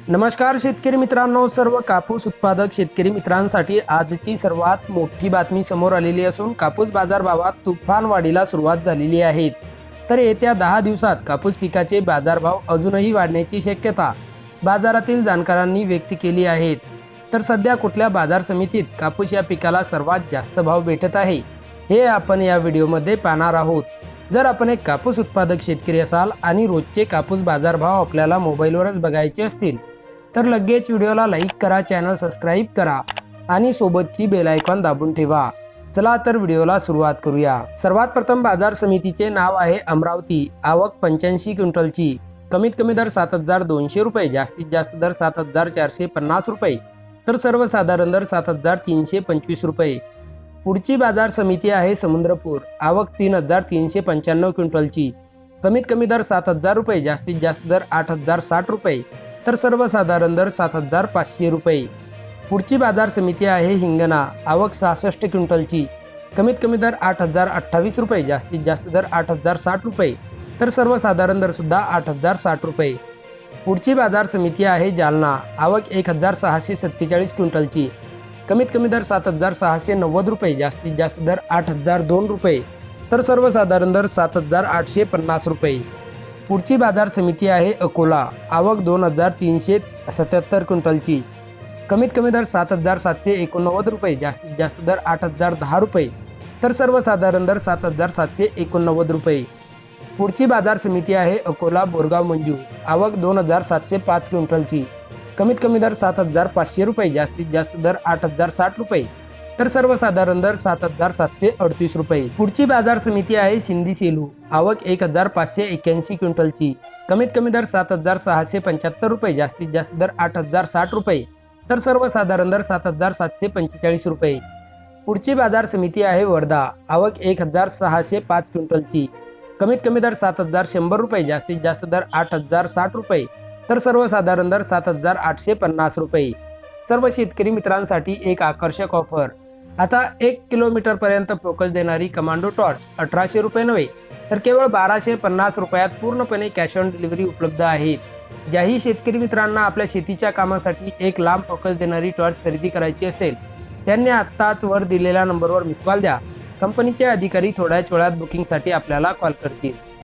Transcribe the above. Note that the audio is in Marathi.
नमस्कार शेतकरी मित्रांनो, सर्व कापूस उत्पादक शेतकरी मित्रांसाठी आजची सर्वात मोठी बातमी समोर आलेली असून कापूस बाजारभावात तुफान वाढीला सुरुवात झालेली आहे। तर येत्या 10 दिवसात कापूस पिकाचे बाजारभाव अजूनही वाढण्याची शक्यता बाजारातील जाणकारांनी व्यक्त केली आहे। तर सध्या कुठल्या बाजार समितीत कापूस या पिकाला सर्वात जास्त भाव भेटत आहे हे आपण या व्हिडिओमध्ये पाहणार आहोत। जर आपण एक कापूस उत्पादक शेतकरी असाल आणि रोजचे कापूस बाजारभाव आपल्याला मोबाईलवरच बघायचे असतील तर लगेच व्हिडिओला लाईक करा, चॅनल सबस्क्राईब करा आणि सोबतची बेल आयकॉन दाबून ठेवा। चला तर व्हिडिओला सुरुवात करूया। सर्वात प्रथम बाजार समितीचे नाव आहे अमरावती। आवक 85 क्विंटलची। कमीत कमी दर 7200 रुपये, जास्तीत जास्त दर 7450 रुपये, तर सर्वसाधारण दर 7325 रुपये। पुढची बाजार समिती आहे समुद्रपूर। आवक 3395 क्विंटलची। कमीत कमी दर 7000 रुपये, जास्तीत जास्त दर 8060 रुपये, तर सर्वसाधारण दर 7500 रुपये। पुढची बाजार समिती आहे हिंगणा। आवक 66 क्विंटलची। कमीत कमी दर 8028 रुपये, जास्तीत जास्त दर 8060 रुपये, तर सर्वसाधारण दर सुद्धा 8060 रुपये। पुढची बाजार समिती आहे जालना। आवक 1647 क्विंटलची। कमीत कमी दर 7690 रुपये, जास्तीत जास्त दर 8002 रुपये, तर सर्वसाधारण दर 7850 रुपये। पुढची बाजार समिती आहे अकोला। आवक 2377 क्विंटलची। कमीत कमी दर 7789 रुपये, जास्तीत जास्त दर 8010 रुपये, तर सर्वसाधारण दर 7789 रुपये। पुढची बाजार समिती आहे अकोला बोरगाव मंजू। आवक 2705 क्विंटलची। कमीत कमी दर 7500 रुपये, जास्तीत जास्त दर 8060 रुपये, तर सर्वसाधारण दर 7738 रुपये। पुढची बाजार समिती आहे सिंधी सेलू। आवक 1581 क्विंटलची। कमीत कमी दर 7675 रुपये, जास्तीत जास्त दर 8060 रुपये, तर सर्वसाधारण दर 7745 रुपये। पुढची बाजार समिती आहे वर्धा। आवक 1605 क्विंटलची। कमीत कमी दर 7100 रुपये, जास्तीत जास्त दर 8060 रुपये, तर सर्वसाधारण दर 7850 रुपये। सर्व शेतकरी मित्रांसाठी एक आकर्षक ऑफर। आता 1 किलोमीटर पर्यंत फोकस देणारी कमांडो टॉर्च 1800 रुपये नव्हे तर केवळ 1250 रुपयात पूर्णपणे कॅश ऑन डिलिव्हरी उपलब्ध आहे। ज्याही शेतकरी मित्रांना आपल्या शेतीच्या कामासाठी एक लांब फोकस देणारी टॉर्च खरेदी करायची असेल त्यांनी आत्ताच वर दिलेल्या नंबरवर मिस कॉल द्या। कंपनीचे अधिकारी थोड्याच वेळात बुकिंगसाठी आपल्याला कॉल करतील।